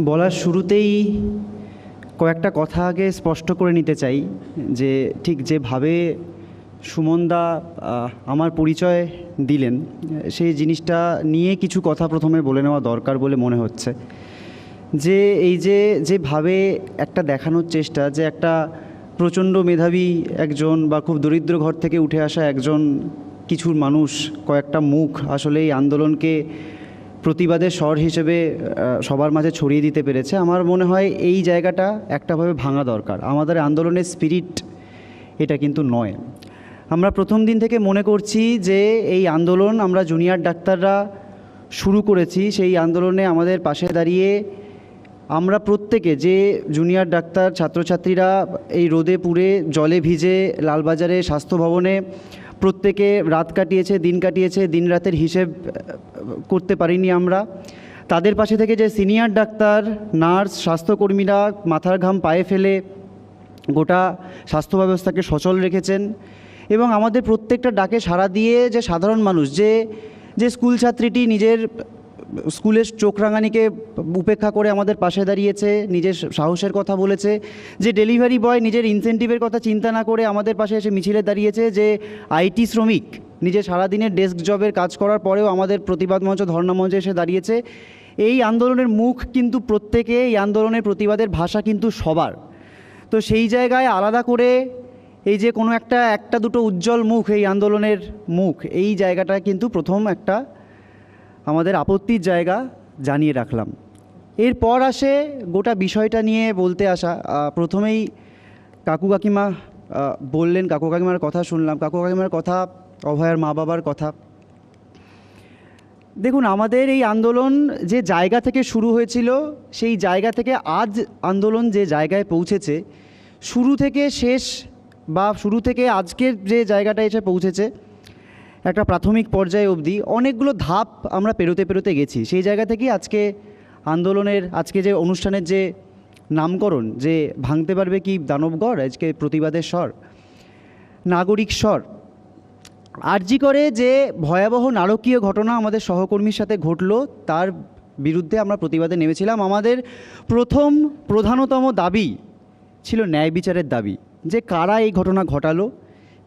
বলার শুরুতেই কয়েকটা কথা আগে স্পষ্ট করে নিতে চাই যে ঠিক যেভাবে সুমনদা আমার পরিচয় দিলেন সেই জিনিসটা নিয়ে কিছু কথা প্রথমে বলে নেওয়া দরকার বলে মনে হচ্ছে। যে এই যেভাবে একটা দেখানোর চেষ্টা যে একটা প্রচণ্ড মেধাবী একজন বা খুব দরিদ্র ঘর থেকে উঠে আসা একজন কিছু মানুষ কয়েকটা মুখ আসলে এই আন্দোলনকে প্রতিবাদের স্বর হিসেবে সবার মাঝে ছড়িয়ে দিতে পেরেছে, আমার মনে হয় এই জায়গাটা একটাভাবে ভাঙা দরকার। আমাদের আন্দোলনের স্পিরিট এটা কিন্তু নয়। আমরা প্রথম দিন থেকে মনে করছি যে এই আন্দোলন আমরা জুনিয়র ডাক্তাররা শুরু করেছি। সেই আন্দোলনে আমাদের পাশে দাঁড়িয়ে আমরা প্রত্যেকে যে জুনিয়র ডাক্তার ছাত্রছাত্রীরা এই রোদে পুড়ে জলে ভিজে লালবাজারে স্বাস্থ্য ভবনে প্রত্যেকে রাত কাটিয়েছে, দিন কাটিয়েছে, দিন রাতের হিসেব করতে পারিনি আমরা। তাদের পাশে থেকে যে সিনিয়র ডাক্তার, নার্স, স্বাস্থ্যকর্মীরা মাথার ঘাম পায়ে ফেলে গোটা স্বাস্থ্য ব্যবস্থাকে সচল রেখেছেন এবং আমাদের প্রত্যেকটা ডাকে সাড়া দিয়ে যে সাধারণ মানুষ, যে স্কুল ছাত্রীটি নিজের স্কুলের চোখ রাঙানিকে উপেক্ষা করে আমাদের পাশে দাঁড়িয়েছে, নিজের সাহসের কথা বলেছে, যে ডেলিভারি বয় নিজের ইনসেন্টিভের কথা চিন্তা না করে আমাদের পাশে এসে মিছিলে দাঁড়িয়েছে, যে আইটি শ্রমিক নিজের সারাদিনের ডেস্ক জবের কাজ করার পরেও আমাদের প্রতিবাদ মঞ্চ, ধর্ণা মঞ্চে এসে দাঁড়িয়েছে। এই আন্দোলনের মুখ কিন্তু প্রত্যেকে, এই আন্দোলনের প্রতিবাদের ভাষা কিন্তু সবার। তো সেই জায়গায় আলাদা করে এই যে কোনো একটা দুটো উজ্জ্বল মুখ, এই আন্দোলনের মুখ, এই জায়গাটা কিন্তু প্রথম একটা আমাদের আপত্তির জায়গা জানিয়ে রাখলাম। এরপর আসে গোটা বিষয়টা নিয়ে বলতে আসা। প্রথমেই কাকু কাকিমা বললেন, কাকু কাকিমার কথা শুনলাম, কাকু কাকিমার কথা, অভয়ার মা বাবার কথা। দেখুন, আমাদের এই আন্দোলন যে জায়গা থেকে শুরু হয়েছিল সেই জায়গা থেকে আজ আন্দোলন যে জায়গায় পৌঁছেছে, শুরু থেকে শেষ বা শুরু থেকে আজকের যে জায়গাটা এসে পৌঁছেছে একটা প্রাথমিক পর্যায়ে অবধি অনেকগুলো ধাপ আমরা পেরোতে গেছি। সেই জায়গা থেকেই আজকে আন্দোলনের, আজকে যে অনুষ্ঠানের যে নামকরণ, যে ভাঙতে পারবে কি দানবগড়, আজকে প্রতিবাদের স্বর, নাগরিক স্বর। আরজি করে যে ভয়াবহ নারকীয় ঘটনা আমাদের সহকর্মীর সাথে ঘটলো তার বিরুদ্ধে আমরা প্রতিবাদে নেমেছিলাম। আমাদের প্রধানতম দাবি ছিল ন্যায় বিচারের দাবি, যে কারা এই ঘটনা ঘটালো,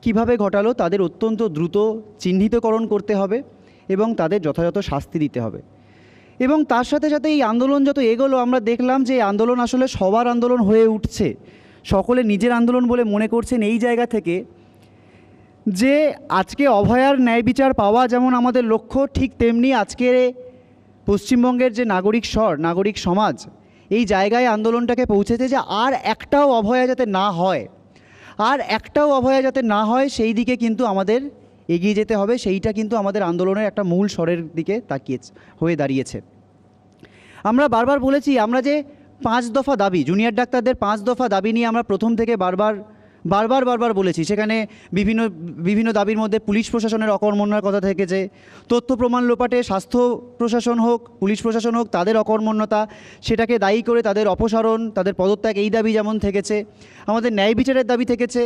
কিভাবে ঘটালো, তাদের অত্যন্ত দ্রুত চিহ্নিতকরণ করতে হবে এবং তাদের যথাযথ শাস্তি দিতে হবে। এবং তার সাথে সাথে এই আন্দোলন যত এগোলো আমরা দেখলাম যে আন্দোলন আসলে সবার আন্দোলন হয়ে উঠছে, সকলে নিজের আন্দোলন বলে মনে করছেন। এই জায়গা থেকে যে আজকে অভয়ার ন্যায় বিচার পাওয়া যেমন আমাদের লক্ষ্য, ঠিক তেমনি আজকে পশ্চিমবঙ্গের যে নাগরিক স্বর, নাগরিক সমাজ এই জায়গায় আন্দোলনটাকে পৌঁছেছে যে আর একটাও অভয়া যাতে না হয়, আর একটাও অভয়া যাতে না হয় সেই দিকে কিন্তু আমাদের এগিয়ে যেতে হবে। সেইটা কিন্তু আমাদের আন্দোলনের একটা মূল স্বরের দিকে হয়ে দাঁড়িয়েছে। আমরা বারবার বলেছি, আমরা যে 5 দফা দাবি, জুনিয়র ডাক্তারদের 5 দফা দাবি নিয়ে আমরা প্রথম থেকে বারবার বলেছি। সেখানে বিভিন্ন দাবির মধ্যে পুলিশ প্রশাসনের অকর্মণ্যতার কথা থেকেছে, তথ্য প্রমাণ লোপাটে স্বাস্থ্য প্রশাসন হোক, পুলিশ প্রশাসন হোক, তাদের অকর্মণ্যতা, সেটাকে দায়ী করে তাদের অপসারণ, তাদের পদত্যাগ, এই দাবি যেমন থেকেছে। আমাদের ন্যায় বিচারের দাবি থেকেছে।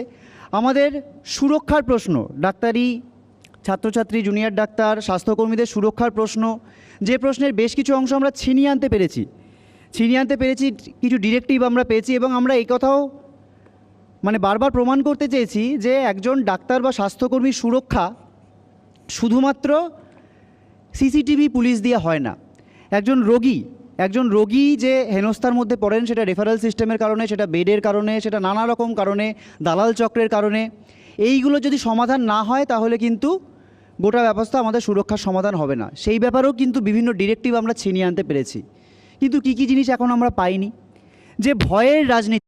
আমাদের সুরক্ষার প্রশ্ন, ডাক্তারি ছাত্রছাত্রী, জুনিয়র ডাক্তার, স্বাস্থ্যকর্মীদের সুরক্ষার প্রশ্ন, যে প্রশ্নের বেশ কিছু অংশ আমরা ছিনিয়ে আনতে পেরেছি, কিছু ডিরেক্টিভ আমরা পেয়েছি। এবং আমরা এই কথাও বারবার প্রমাণ করতে চেয়েছি যে একজন ডাক্তার বা স্বাস্থ্যকর্মীর সুরক্ষা শুধুমাত্র সিসিটিভি পুলিশ দিয়ে হয় না। একজন রোগী যে হেনস্থার মধ্যে পড়েন, সেটা রেফারেল সিস্টেমের কারণে, সেটা বেডের কারণে, সেটা নানা রকম কারণে, দালাল চক্রের কারণে, এইগুলো যদি সমাধান না হয় তাহলে কিন্তু গোটা ব্যবস্থা আমাদের সুরক্ষার সমাধান হবে না। সেই ব্যাপারেও কিন্তু বিভিন্ন ডিরেক্টিভ আমরা ছিনিয়ে আনতে পেরেছি। কিন্তু কী জিনিস এখন আমরা পাইনি, যে ভয়ের রাজনীতি,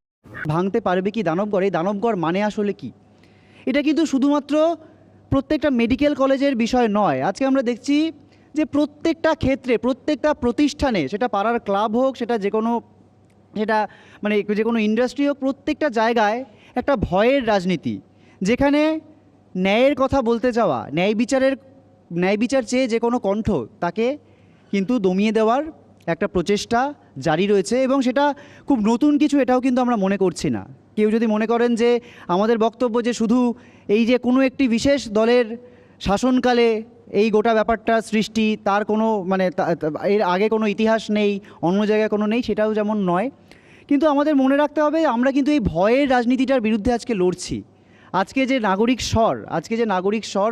ভাঙতে পারবে কি দানবগড়, এই দানবগড় মানে আসলে কি, এটা কিন্তু শুধুমাত্র প্রত্যেকটা মেডিকেল কলেজের বিষয় নয়। আজকে আমরা দেখছি যে প্রত্যেকটা ক্ষেত্রে, প্রত্যেকটা প্রতিষ্ঠানে, সেটা পাড়ার ক্লাব হোক, সেটা যে কোনো ইন্ডাস্ট্রি হোক, প্রত্যেকটা জায়গায় একটা ভয়ের রাজনীতি, যেখানে ন্যায়ের কথা বলতে যাওয়া, ন্যায় বিচার চেয়ে যে কোনো কণ্ঠ তাকে কিন্তু দমিয়ে দেওয়ার একটা প্রচেষ্টা জারি রয়েছে। এবং সেটা খুব নতুন কিছু এটাও কিন্তু আমরা মনে করছি না। কেউ যদি মনে করেন যে আমাদের বক্তব্য যে শুধু এই যে কোনো একটি বিশেষ দলের শাসনকালে এই গোটা ব্যাপারটা সৃষ্টি, তার কোনো মানে এর আগে কোনো ইতিহাস নেই, অন্য জায়গায় কোনো নেই, সেটাও যেমন নয়। কিন্তু আমাদের মনে রাখতে হবে আমরা কিন্তু এই ভয়ের রাজনীতিটার বিরুদ্ধে আজকে লড়ছি। আজকে যে নাগরিক স্বর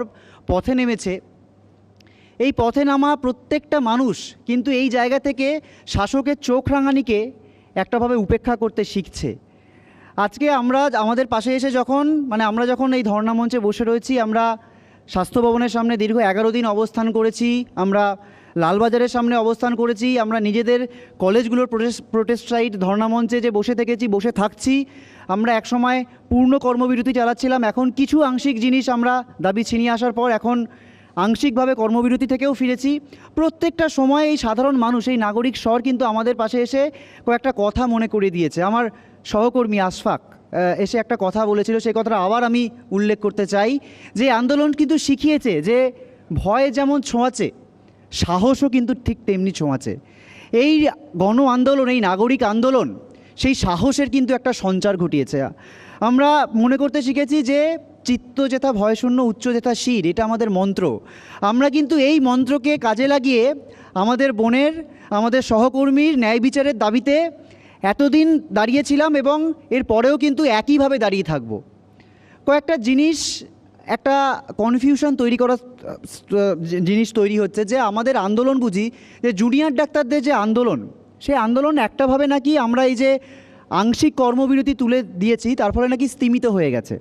পথে নেমেছে, এই পথে নামা প্রত্যেকটা মানুষ কিন্তু এই জায়গা থেকে শাসকের চোখ রাঙানিকে একটাভাবে উপেক্ষা করতে শিখছে। আজকে আমাদের পাশে এসে আমরা যখন এই ধর্ণা মঞ্চে বসে রয়েছি, আমরা স্বাস্থ্য ভবনের সামনে দীর্ঘ 11 দিন অবস্থান করেছি, আমরা লালবাজারের সামনে অবস্থান করেছি, আমরা নিজেদের কলেজগুলোর প্রোটেস্ট সাইট ধর্ণা মঞ্চে যে বসে থাকছি, আমরা একসময় পূর্ণ কর্মবিরতি চালাচ্ছিলাম, এখন কিছু আংশিক জিনিস আমরা দাবি ছিনিয়ে আসার পর এখন আংশিকভাবে কর্মবিরতি থেকেও ফিরেছি। প্রত্যেকটা সময় এই সাধারণ মানুষ, এই নাগরিক স্বর কিন্তু আমাদের পাশে এসে কয়েকটা কথা মনে করিয়ে দিয়েছে। আমার সহকর্মী আশফাক এসে একটা কথা বলেছিল, সেই কথাটা আবার আমি উল্লেখ করতে চাই, যে আন্দোলন কিন্তু শিখিয়েছে যে ভয় যেমন ছোঁয়াচে, সাহসও কিন্তু ঠিক তেমনি ছোঁয়াচে। এই গণ আন্দোলন, এই নাগরিক আন্দোলন সেই সাহসের কিন্তু একটা সঞ্চার ঘটিয়েছে। আমরা মনে করতে শিখেছি যে চিত্ত যেথা ভয়শূন্য উচ্চ যেথা শির, এটা আমাদের মন্ত্র। আমরা কিন্তু এই মন্ত্রকে কাজে লাগিয়ে আমাদের বোনের, আমাদের সহকর্মীর ন্যায় বিচারের দাবিতে এতদিন দাঁড়িয়েছিলাম এবং এর পরেও কিন্তু একইভাবে দাঁড়িয়ে থাকব। কয়েকটা জিনিস, একটা কনফিউশন জিনিস তৈরি হচ্ছে যে আমাদের আন্দোলন বুঝি যে জুনিয়র ডাক্তারদের যে আন্দোলন, সেই আন্দোলন একটাভাবে নাকি আমরা এই যে আংশিক কর্মবিরতি তুলে দিয়েছি তার ফলে নাকি স্তিমিত হয়ে গেছে,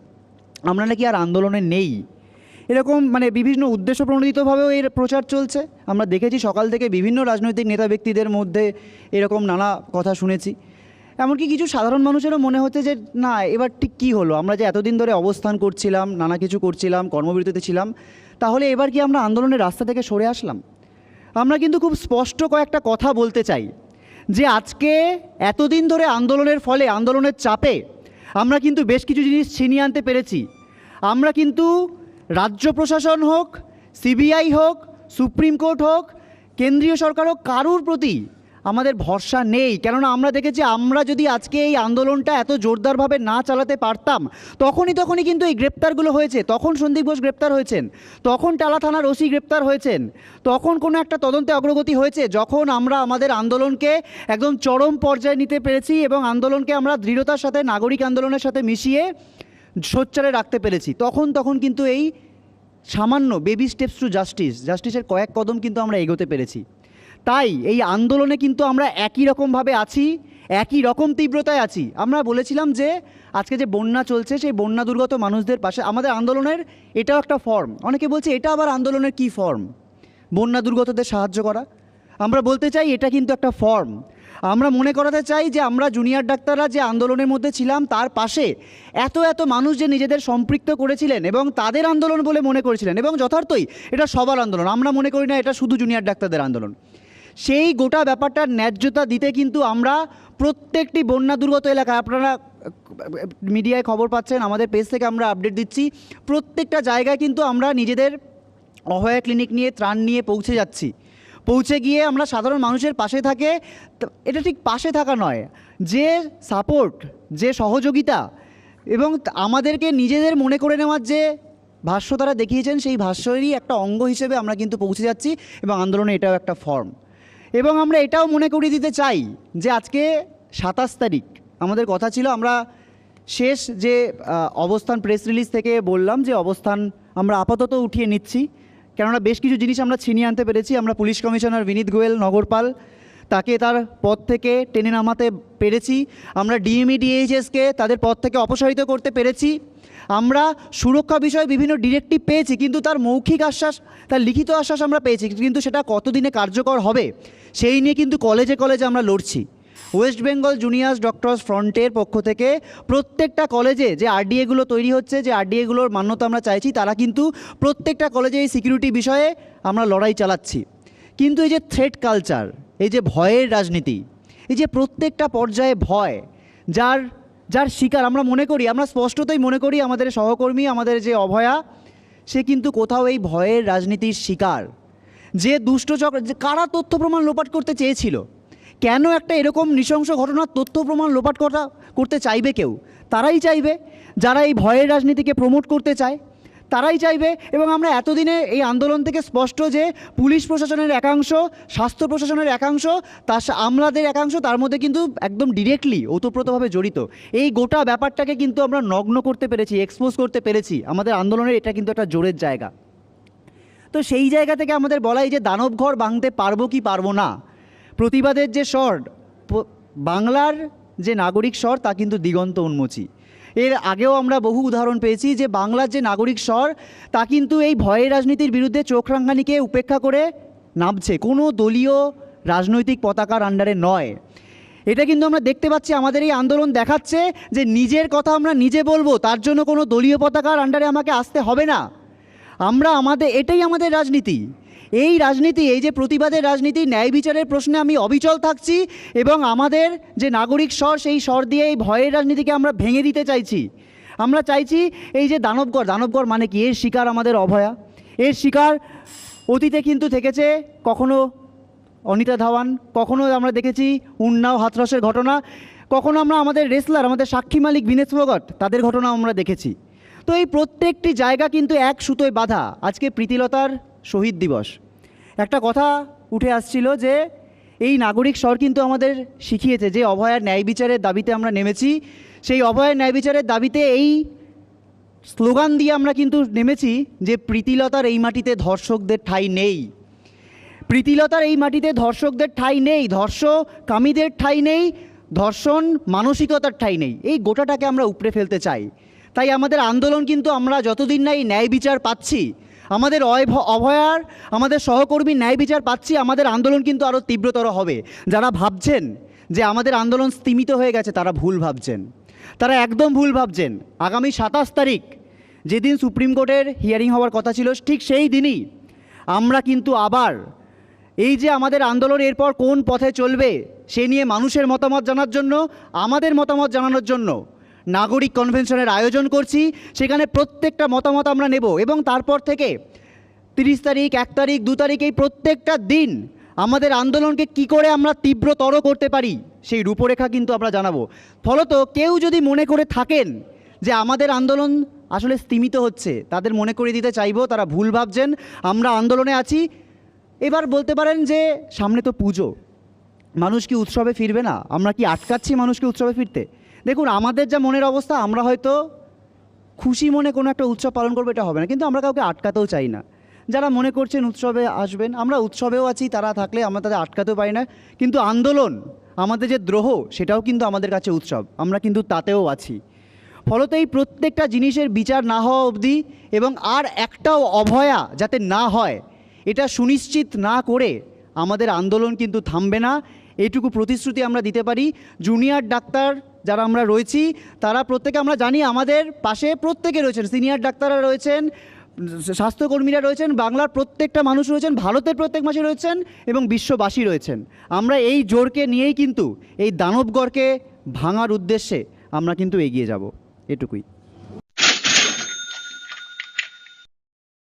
আমরা নাকি আর আন্দোলনে নেই, এরকম বিভিন্ন উদ্দেশ্যপ্রণোদিতভাবেও এর প্রচার চলছে। আমরা দেখেছি সকাল থেকে বিভিন্ন রাজনৈতিক নেতা ব্যক্তিদের মধ্যে এরকম নানা কথা শুনেছি। এমনকি কিছু সাধারণ মানুষেরও মনে হচ্ছে যে না, এবার ঠিক কী হলো, আমরা যে এতদিন ধরে অবস্থান করছিলাম, নানা কিছু করছিলাম, কর্মবিরতিতে ছিলাম, তাহলে এবার কি আমরা আন্দোলনের রাস্তা থেকে সরে আসলাম? আমরা কিন্তু খুব স্পষ্ট কয়েকটা কথা বলতে চাই যে আজকে এতদিন ধরে আন্দোলনের ফলে, আন্দোলনের চাপে আমরা কিন্তু বেশ কিছু জিনিস ছিনিয়ে আনতে পেরেছি। আমরা কিন্তু রাজ্য প্রশাসন হোক, সিবিআই হোক, সুপ্রিম কোর্ট হোক, কেন্দ্রীয় সরকার হোক, কারুর প্রতি আমাদের ভরসা নেই। কেননা আমরা দেখেছি আমরা যদি আজকে এই আন্দোলনটা এত জোরদারভাবে না চালাতে পারতাম, তখনই কিন্তু এই গ্রেপ্তারগুলো হয়েছে। তখন সন্দীপ ঘোষ গ্রেপ্তার হয়েছেন, তখন টালা থানার ওসি গ্রেপ্তার হয়েছেন, তখন কোনো একটা তদন্তে অগ্রগতি হয়েছে, যখন আমরা আমাদের আন্দোলনকে একদম চরম পর্যায়ে নিতে পেরেছি এবং আন্দোলনকে আমরা দৃঢ়তার সাথে নাগরিক আন্দোলনের সাথে মিশিয়ে সোচ্চারে রাখতে পেরেছি। তখন কিন্তু এই সামান্য বেবি স্টেপস টু জাস্টিসের কয়েক কদম কিন্তু আমরা এগোতে পেরেছি। তাই এই আন্দোলনে কিন্তু আমরা একই রকমভাবে আছি, একই রকম তীব্রতায় আছি। আমরা বলেছিলাম যে আজকে যে বন্যা চলছে, সেই বন্যা দুর্গত মানুষদের পাশে আমাদের আন্দোলনের এটাও একটা ফর্ম। অনেকে বলছে এটা আবার আন্দোলনের কি ফর্ম, বন্যা দুর্গতদের সাহায্য করা? আমরা বলতে চাই এটা কিন্তু একটা ফর্ম। আমরা মনে করাতে চাই যে আমরা জুনিয়র ডাক্তাররা যে আন্দোলনের মধ্যে ছিলাম, তার পাশে এত মানুষ যে নিজেদের সম্পৃক্ত করেছিলেন এবং তাদের আন্দোলন বলে মনে করেছিলেন, এবং যথার্থই এটা সবার আন্দোলন, আমরা মনে করি না এটা শুধু জুনিয়র ডাক্তারদের আন্দোলন। সেই গোটা ব্যাপারটার ন্যায্যতা দিতে কিন্তু আমরা প্রত্যেকটি বন্যা দুর্গত এলাকায়, আপনারা মিডিয়ায় খবর পাচ্ছেন, আমাদের পেজ থেকে আমরা আপডেট দিচ্ছি, প্রত্যেকটা জায়গায় কিন্তু আমরা নিজেদের অভয়া ক্লিনিক নিয়ে, ত্রাণ নিয়ে পৌঁছে যাচ্ছি। পৌঁছে গিয়ে আমরা সাধারণ মানুষের পাশে থাকে, এটা ঠিক পাশে থাকা নয়, যে সাপোর্ট, যে সহযোগিতা এবং আমাদেরকে নিজেদের মনে করে নেওয়ার যে ভাষ্য তারা দেখিয়েছেন, সেই ভাষ্যেরই একটা অঙ্গ হিসেবে আমরা কিন্তু পৌঁছে যাচ্ছি এবং আন্দোলনে এটাও একটা ফর্ম। এবং আমরা এটাও মনে করিয়ে দিতে চাই যে আজকে 27 তারিখ আমাদের কথা ছিল, আমরা শেষ যে অবস্থান প্রেস রিলিজ থেকে বললাম যে অবস্থান আমরা আপাতত উঠিয়ে নিচ্ছি, কেননা বেশ কিছু জিনিস আমরা ছিনিয়ে আনতে পেরেছি। আমরা পুলিশ কমিশনার বিনীত গোয়েল নগরপাল, তাকে তার পদ থেকে টেনে নামাতে পেরেছি। আমরা ডিএমই ডিএইচএসকে তাদের পদ থেকে অপসারিত করতে পেরেছি। আমরা সুরক্ষা বিষয়ে বিভিন্ন ডিরেক্টিভ পেয়েছি, কিন্তু তার মৌখিক আশ্বাস, তার লিখিত আশ্বাস আমরা পেয়েছি, কিন্তু সেটা কতদিনে কার্যকর হবে সেই নিয়ে কিন্তু কলেজে কলেজে আমরা লড়ছি। ওয়েস্ট বেঙ্গল জুনিয়র্স ডক্টরস ফ্রন্টের পক্ষ থেকে প্রত্যেকটা কলেজে যে আরডিএগুলো তৈরি হচ্ছে, যে আরডিএগুলোর মান্যতা আমরা চাইছি, তারা কিন্তু প্রত্যেকটা কলেজে এই সিকিউরিটি বিষয়ে আমরা লড়াই চালাচ্ছি। কিন্তু এই যে থ্রেট কালচার, এই যে ভয়ের রাজনীতি, এই যে প্রত্যেকটা পর্যায়ে ভয়, যার শিকার আমরা মনে করি, আমরা স্পষ্টতই মনে করি আমাদের সহকর্মী, আমাদের যে অভয়া, সে কিন্তু কোথাও এই ভয়ের রাজনীতির শিকার। যে দুষ্টচক্র, যে কারা তথ্য প্রমাণ লোপাট করতে চেয়েছিল, কেন একটা এরকম নৃশংস ঘটনার তথ্য প্রমাণ লোপাট করতে চাইবে কেউ? তারাই চাইবে যারা এই ভয়ের রাজনীতিকে প্রমোট করতে চায়, তারাই চাইবে। এবং আমরা এতদিনে এই আন্দোলন থেকে স্পষ্ট যে পুলিশ প্রশাসনের একাংশ, স্বাস্থ্য প্রশাসনের একাংশ, আমলাদের একাংশ তার মধ্যে কিন্তু একদম ডিরেক্টলি ওতপ্রোতভাবে জড়িত। এই গোটা ব্যাপারটাকে কিন্তু আমরা নগ্ন করতে পেরেছি, এক্সপোজ করতে পেরেছি। আমাদের আন্দোলনের এটা কিন্তু একটা জোরের জায়গা। তো সেই জায়গা থেকে আমাদের বলাই যে দানবঘর ভাঙতে পারবো কি পারবো না, প্রতিবাদের যে স্বর, বাংলার যে নাগরিক স্বর তা কিন্তু দিগন্ত উন্মোচী। এর আগেও আমরা বহু উদাহরণ পেয়েছি যে বাংলার যে নাগরিক স্বর তা কিন্তু এই ভয়ের রাজনীতির বিরুদ্ধে চোখ রাঙানিকে উপেক্ষা করে নামছে, কোনো দলীয় রাজনৈতিক পতাকার আন্ডারে নয়। এটা কিন্তু আমরা দেখতে পাচ্ছি, আমাদের এই আন্দোলন দেখাচ্ছে যে নিজের কথা আমরা নিজে বলবো, তার জন্য কোনো দলীয় পতাকার আন্ডারে আমাকে আসতে হবে না। এটাই আমাদের রাজনীতি। এই রাজনীতি, এই যে প্রতিবাদের রাজনীতি, ন্যায় বিচারের প্রশ্নে আমি অবিচল থাকছি এবং আমাদের যে নাগরিক স্বর, সেই স্বর দিয়ে এই ভয়ের রাজনীতিকে আমরা ভেঙে দিতে চাইছি। আমরা চাইছি এই যে দানবঘর মানে কি? এর শিকার আমাদের অভয়া, এর শিকার অতীতে কিন্তু থেকেছে কখনো অনিতা ধাওয়ান, কখনো আমরা দেখেছি উন্নাও হাথরসের ঘটনা, কখনো আমরা আমাদের রেসলার, আমাদের সাক্ষী মালিক ভিনেশ ফোগট, তাদের ঘটনা আমরা দেখেছি। তো এই প্রত্যেকটি জায়গা কিন্তু এক সুতোয় বাঁধা। আজকে প্রীতিলতার শহীদ দিবস, একটা কথা উঠে আসছিল যে এই নাগরিক স্বর কিন্তু আমাদের শিখিয়েছে যে অভয়ার ন্যায় বিচারের দাবিতে আমরা নেমেছি। সেই অভয়ার ন্যায় বিচারের দাবিতে এই স্লোগান দিয়ে আমরা কিন্তু নেমেছি যে প্রীতিলতার এই মাটিতে ধর্ষকদের ঠাঁই নেই, প্রীতিলতার এই মাটিতে ধর্ষকদের ঠাঁই নেই, ধর্ষকামীদের ঠাঁই নেই, ধর্ষণ মানসিকতার ঠাঁই নেই। এই গোটাটাকে আমরা উপড়ে ফেলতে চাই। তাই আমাদের আন্দোলন কিন্তু, আমরা যতদিন না এই ন্যায় বিচার পাচ্ছি, আমাদের অভয়ার, আমাদের সহকর্মী ন্যায় বিচার পাচ্ছি, আমাদের আন্দোলন কিন্তু আরও তীব্রতর হবে। যারা ভাবছেন যে আমাদের আন্দোলন স্তিমিত হয়ে গেছে, তারা ভুল ভাবছেন, তারা একদম ভুল ভাবছেন। আগামী 27 তারিখ যেদিন সুপ্রিম কোর্টের হিয়ারিং হওয়ার কথা ছিল, ঠিক সেই দিনই আমরা কিন্তু আবার এই যে আমাদের আন্দোলন এরপর কোন পথে চলবে সে নিয়ে মানুষের মতামত জানার জন্য, আমাদের মতামত জানানোর জন্য নাগরিক কনভেনশনের আয়োজন করছি। সেখানে প্রত্যেকটা মতামত আমরা নেব এবং তারপর থেকে 30 তারিখ, 1 তারিখ, 2 তারিখ, এই প্রত্যেকটা দিন আমাদের আন্দোলনকে কি করে আমরা তীব্রতর করতে পারি সেই রূপরেখা কিন্তু আমরা জানাবো। ফলত কেউ যদি মনে করে থাকেন যে আমাদের আন্দোলন আসলে স্তিমিত হচ্ছে, তাদের মনে করে দিতে চাইবো তারা ভুল ভাবছেন। আমরা আন্দোলনে আছি। এবার বলতে পারেন যে সামনে তো পুজো, মানুষ কি উৎসবে ফিরবে না? আমরা কি আটকাচ্ছি মানুষকে উৎসবে ফিরতে? দেখুন, আমাদের যা মনের অবস্থা, আমরা হয়তো খুশি মনে কোনো একটা উৎসব পালন করবো, এটা হবে না, কিন্তু আমরা কাউকে আটকাতেও চাই না। যারা মনে করছেন উৎসবে আসবেন, আমরা উৎসবেও আছি, তারা থাকলে আমরা তাদের আটকাতেও পারি না। কিন্তু আন্দোলন, আমাদের যে দ্রোহ, সেটাও কিন্তু আমাদের কাছে উৎসব, আমরা কিন্তু তাতেও আছি। ফলত এই প্রত্যেকটা জিনিসের বিচার না হওয়া অবধি এবং আর একটাও অভয়া যাতে না হয়, এটা সুনিশ্চিত না করে আমাদের আন্দোলন কিন্তু থামবে না। এইটুকু প্রতিশ্রুতি আমরা দিতে পারি। জুনিয়র ডাক্তার যারা আমরা রয়েছি, তারা প্রত্যেকে, আমরা জানি আমাদের পাশে প্রত্যেকে রয়েছেন, সিনিয়র ডাক্তাররা রয়েছেন, স্বাস্থ্যকর্মীরা রয়েছেন, বাংলার প্রত্যেকটা মানুষ রয়েছেন, ভারতের প্রত্যেক মাসে রয়েছেন এবং বিশ্ববাসী রয়েছেন। আমরা এই জোরকে নিয়েই কিন্তু এই দানবগড়কে ভাঙার উদ্দেশ্যে আমরা কিন্তু এগিয়ে যাব। এটুকুই।